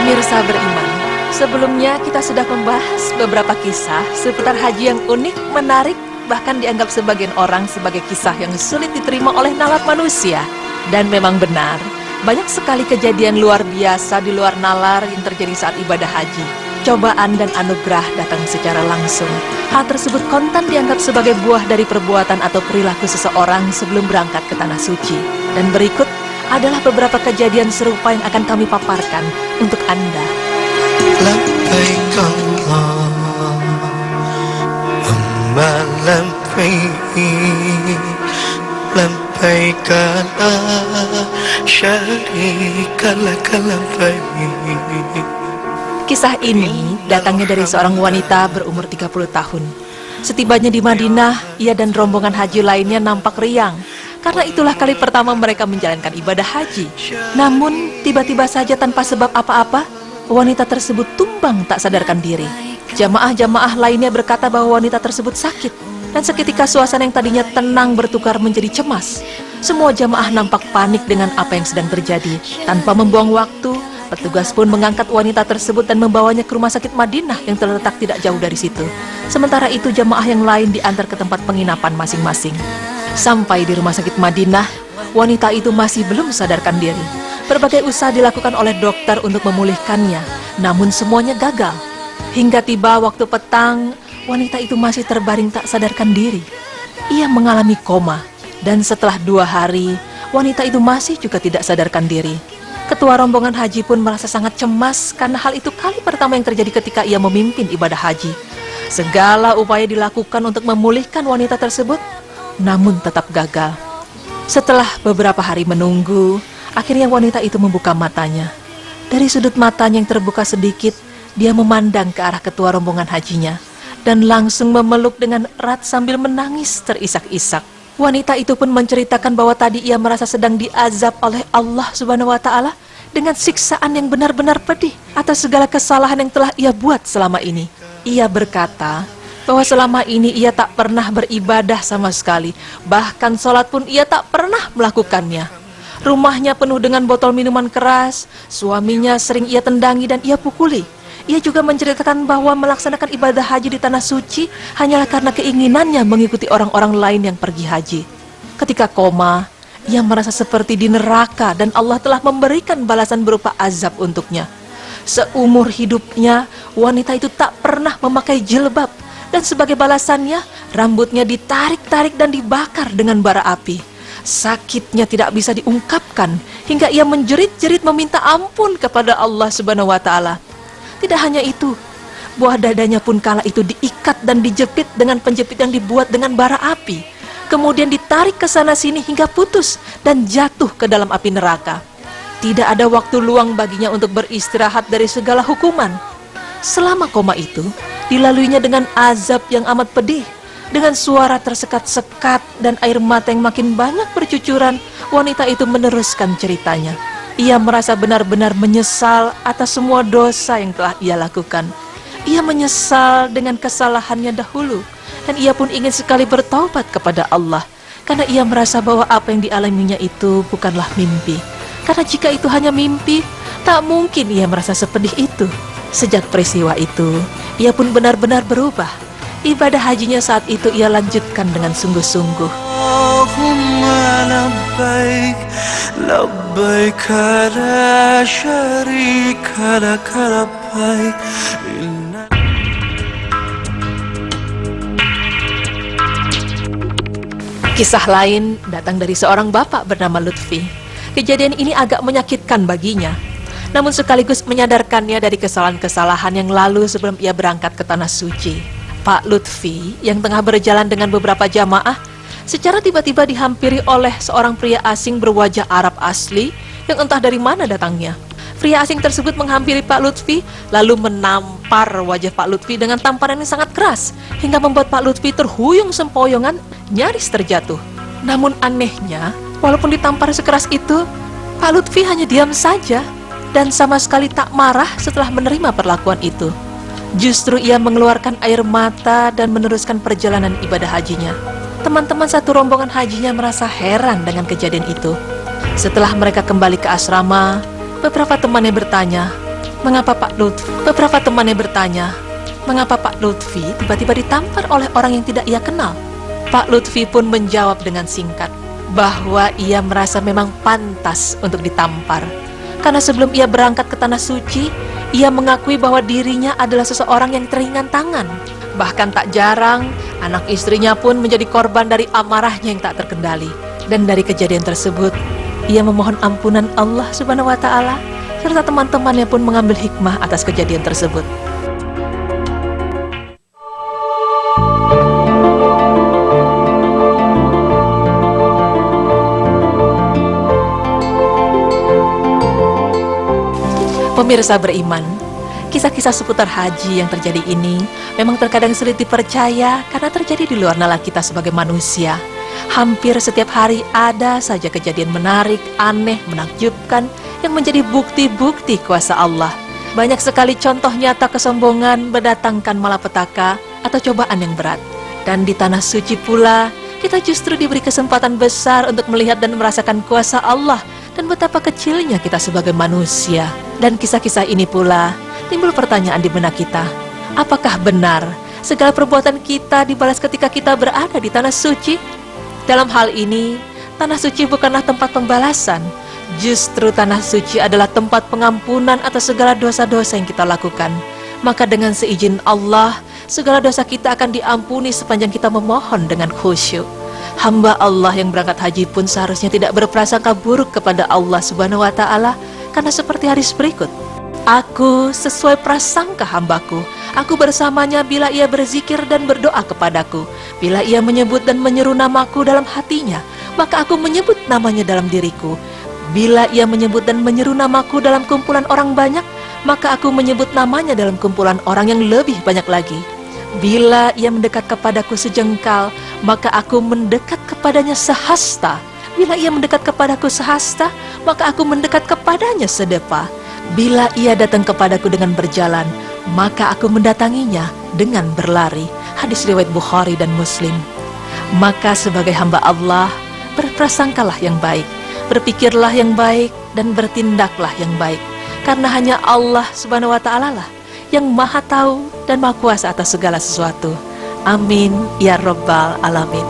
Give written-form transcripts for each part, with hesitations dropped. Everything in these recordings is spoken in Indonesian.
Pemirsa beriman, sebelumnya kita sudah membahas beberapa kisah seputar haji yang unik, menarik, bahkan dianggap sebagian orang sebagai kisah yang sulit diterima oleh nalar manusia. Dan memang benar, banyak sekali kejadian luar biasa di luar nalar yang terjadi saat ibadah haji. Cobaan dan anugerah datang secara langsung. Hal tersebut kontan dianggap sebagai buah dari perbuatan atau perilaku seseorang sebelum berangkat ke tanah suci. Dan berikut adalah beberapa kejadian serupa yang akan kami paparkan untuk Anda. Labbaik Allahumma labbaik, labbaik la syarika lak labbaik. Kisah ini datangnya dari seorang wanita berumur 30 tahun. Setibanya di Madinah, ia dan rombongan haji lainnya nampak riang. Karena itulah kali pertama mereka menjalankan ibadah haji. Namun, tiba-tiba saja tanpa sebab apa-apa, wanita tersebut tumbang tak sadarkan diri. Jamaah-jamaah lainnya berkata bahwa wanita tersebut sakit. Dan seketika suasana yang tadinya tenang bertukar menjadi cemas. Semua jamaah nampak panik dengan apa yang sedang terjadi. Tanpa membuang waktu, petugas pun mengangkat wanita tersebut dan membawanya ke rumah sakit Madinah yang terletak tidak jauh dari situ. Sementara itu jamaah yang lain diantar ke tempat penginapan masing-masing. Sampai di rumah sakit Madinah, wanita itu masih belum sadarkan diri. Berbagai usaha dilakukan oleh dokter untuk memulihkannya, namun semuanya gagal. Hingga tiba waktu petang, wanita itu masih terbaring tak sadarkan diri. Ia mengalami koma, dan setelah 2 hari, wanita itu masih juga tidak sadarkan diri. Ketua rombongan haji pun merasa sangat cemas karena hal itu kali pertama yang terjadi ketika ia memimpin ibadah haji. Segala upaya dilakukan untuk memulihkan wanita tersebut, namun tetap gagal. Setelah beberapa hari menunggu, akhirnya wanita itu membuka matanya. Dari sudut matanya yang terbuka sedikit, dia memandang ke arah ketua rombongan hajinya dan langsung memeluk dengan erat sambil menangis terisak-isak. Wanita itu pun menceritakan bahwa tadi ia merasa sedang diazab oleh Allah Subhanahu wa Ta'ala dengan siksaan yang benar-benar pedih atas segala kesalahan yang telah ia buat selama ini. Ia berkata bahwa selama ini ia tak pernah beribadah sama sekali, bahkan sholat pun ia tak pernah melakukannya. Rumahnya penuh dengan botol minuman keras, suaminya sering ia tendangi dan ia pukuli. Ia juga menceritakan bahwa melaksanakan ibadah haji di tanah suci hanyalah karena keinginannya mengikuti orang-orang lain yang pergi haji. Ketika koma, ia merasa seperti di neraka dan Allah telah memberikan balasan berupa azab untuknya. Seumur hidupnya, wanita itu tak pernah memakai jilbab. Dan sebagai balasannya, rambutnya ditarik-tarik dan dibakar dengan bara api. Sakitnya tidak bisa diungkapkan, hingga ia menjerit-jerit meminta ampun kepada Allah Subhanahu wa Ta'ala. Tidak hanya itu, buah dadanya pun kala itu diikat dan dijepit dengan penjepit yang dibuat dengan bara api. Kemudian ditarik ke sana-sini hingga putus dan jatuh ke dalam api neraka. Tidak ada waktu luang baginya untuk beristirahat dari segala hukuman. Selama koma itu, dilaluinya dengan azab yang amat pedih. Dengan suara tersekat-sekat dan air mata yang makin banyak bercucuran, wanita itu meneruskan ceritanya. Ia merasa benar-benar menyesal atas semua dosa yang telah ia lakukan. Ia menyesal dengan kesalahannya dahulu, dan ia pun ingin sekali bertaubat kepada Allah, karena ia merasa bahwa apa yang dialaminya itu bukanlah mimpi. Karena jika itu hanya mimpi, tak mungkin ia merasa sepedih itu. Sejak peristiwa itu, ia pun benar-benar berubah. Ibadah hajinya saat itu ia lanjutkan dengan sungguh-sungguh. Allahumma labbaik, labbaik la syarika lak labbaik. Kisah lain datang dari seorang bapak bernama Lutfi. Kejadian ini agak menyakitkan baginya, namun sekaligus menyadarkannya dari kesalahan-kesalahan yang lalu sebelum ia berangkat ke tanah suci. Pak Lutfi yang tengah berjalan dengan beberapa jamaah, secara tiba-tiba dihampiri oleh seorang pria asing berwajah Arab asli yang entah dari mana datangnya. Pria asing tersebut menghampiri Pak Lutfi, lalu menampar wajah Pak Lutfi dengan tamparan yang sangat keras, hingga membuat Pak Lutfi terhuyung sempoyongan, nyaris terjatuh. Namun anehnya, walaupun ditampar sekeras itu, Pak Lutfi hanya diam saja dan sama sekali tak marah setelah menerima perlakuan itu. Justru ia mengeluarkan air mata dan meneruskan perjalanan ibadah hajinya. Teman-teman satu rombongan hajinya merasa heran dengan kejadian itu. Setelah mereka kembali ke asrama, beberapa temannya bertanya, Mengapa Pak Lutfi? Beberapa temannya bertanya, mengapa Pak Lutfi tiba-tiba ditampar oleh orang yang tidak ia kenal? Pak Lutfi pun menjawab dengan singkat, bahwa ia merasa memang pantas untuk ditampar. Karena sebelum ia berangkat ke Tanah Suci, ia mengakui bahwa dirinya adalah seseorang yang teringan tangan. Bahkan tak jarang, anak istrinya pun menjadi korban dari amarahnya yang tak terkendali. Dan dari kejadian tersebut, ia memohon ampunan Allah Subhanahu wa Ta'ala, serta teman-temannya pun mengambil hikmah atas kejadian tersebut. Pemirsa beriman, kisah-kisah seputar haji yang terjadi ini memang terkadang sulit dipercaya karena terjadi di luar nalar kita sebagai manusia. Hampir setiap hari ada saja kejadian menarik, aneh, menakjubkan yang menjadi bukti-bukti kuasa Allah. Banyak sekali contoh nyata kesombongan mendatangkan malapetaka atau cobaan yang berat. Dan di Tanah Suci pula, kita justru diberi kesempatan besar untuk melihat dan merasakan kuasa Allah dan betapa kecilnya kita sebagai manusia. Dan kisah-kisah ini pula timbul pertanyaan di benak kita, apakah benar segala perbuatan kita dibalas ketika kita berada di Tanah Suci? Dalam hal ini, Tanah Suci bukanlah tempat pembalasan. Justru Tanah Suci adalah tempat pengampunan atas segala dosa-dosa yang kita lakukan. Maka dengan seizin Allah, segala dosa kita akan diampuni sepanjang kita memohon dengan khusyuk. Hamba Allah yang berangkat haji pun seharusnya tidak berprasangka buruk kepada Allah Subhanahu wa Ta'ala, karena seperti hadis berikut, aku sesuai prasangka hambaku, aku bersamanya bila ia berzikir dan berdoa kepadaku. Bila ia menyebut dan menyeru namaku dalam hatinya, maka aku menyebut namanya dalam diriku. Bila ia menyebut dan menyeru namaku dalam kumpulan orang banyak, maka aku menyebut namanya dalam kumpulan orang yang lebih banyak lagi. Bila ia mendekat kepadaku sejengkal, maka aku mendekat kepadanya sehasta. Bila ia mendekat kepadaku sehasta, maka aku mendekat kepadanya sedepa. Bila ia datang kepadaku dengan berjalan, maka aku mendatanginya dengan berlari. Hadis riwayat Bukhari dan Muslim. Maka sebagai hamba Allah, berprasangkalah yang baik, berpikirlah yang baik, dan bertindaklah yang baik. Karena hanya Allah Subhanahu wa Ta'ala lah yang maha tahu dan maha kuasa atas segala sesuatu. Amin ya Rabbal Alamin.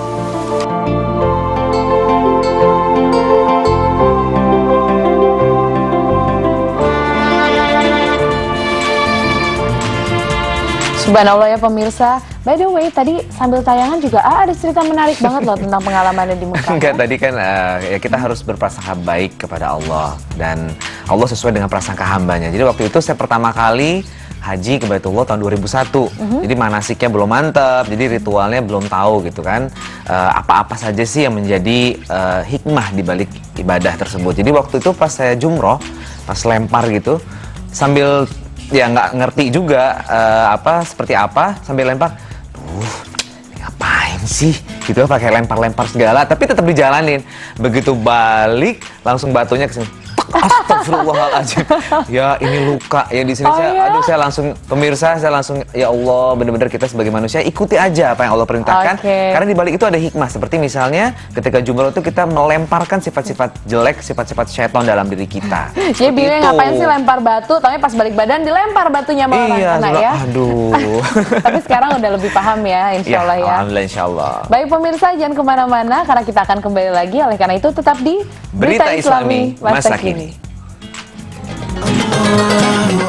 Subhanallah ya pemirsa. By the way, tadi sambil tayangan juga ada cerita menarik banget loh tentang pengalamannya di Mekah. Enggak, tadi kan ya kita harus berprasangka baik kepada Allah. Dan Allah sesuai dengan prasangka hambanya. Jadi waktu itu saya pertama kali haji ke Baitullah tahun 2001. Jadi manasiknya belum mantap, jadi ritualnya belum tahu gitu kan. Apa-apa saja sih yang menjadi hikmah di balik ibadah tersebut. Jadi waktu itu pas saya jumroh, pas lempar gitu, sambil ya nggak ngerti juga seperti apa, sambil lempar, ngapain sih gitu, pakai lempar-lempar segala, tapi tetap dijalanin. Begitu balik langsung batunya ke sini. Astagfirullahaladzim. Ya ini luka ya di sini. Saya langsung, pemirsa, saya langsung, ya Allah, benar-benar kita sebagai manusia ikuti aja apa yang Allah perintahkan. Karena di balik itu ada hikmah. Seperti misalnya ketika jumroh itu kita melemparkan sifat-sifat jelek, sifat-sifat syaitan dalam diri kita. Jadi bingung ngapain sih lempar batu, tapi pas balik badan dilempar batunya sama orang kena ya. Aduh. Tapi sekarang udah lebih paham ya, insya Allah ya. Alhamdulillah, insya Allah. Baik pemirsa, jangan kemana-mana karena kita akan kembali lagi. Oleh karena itu tetap di Berita Islami Masa Kini. Allahu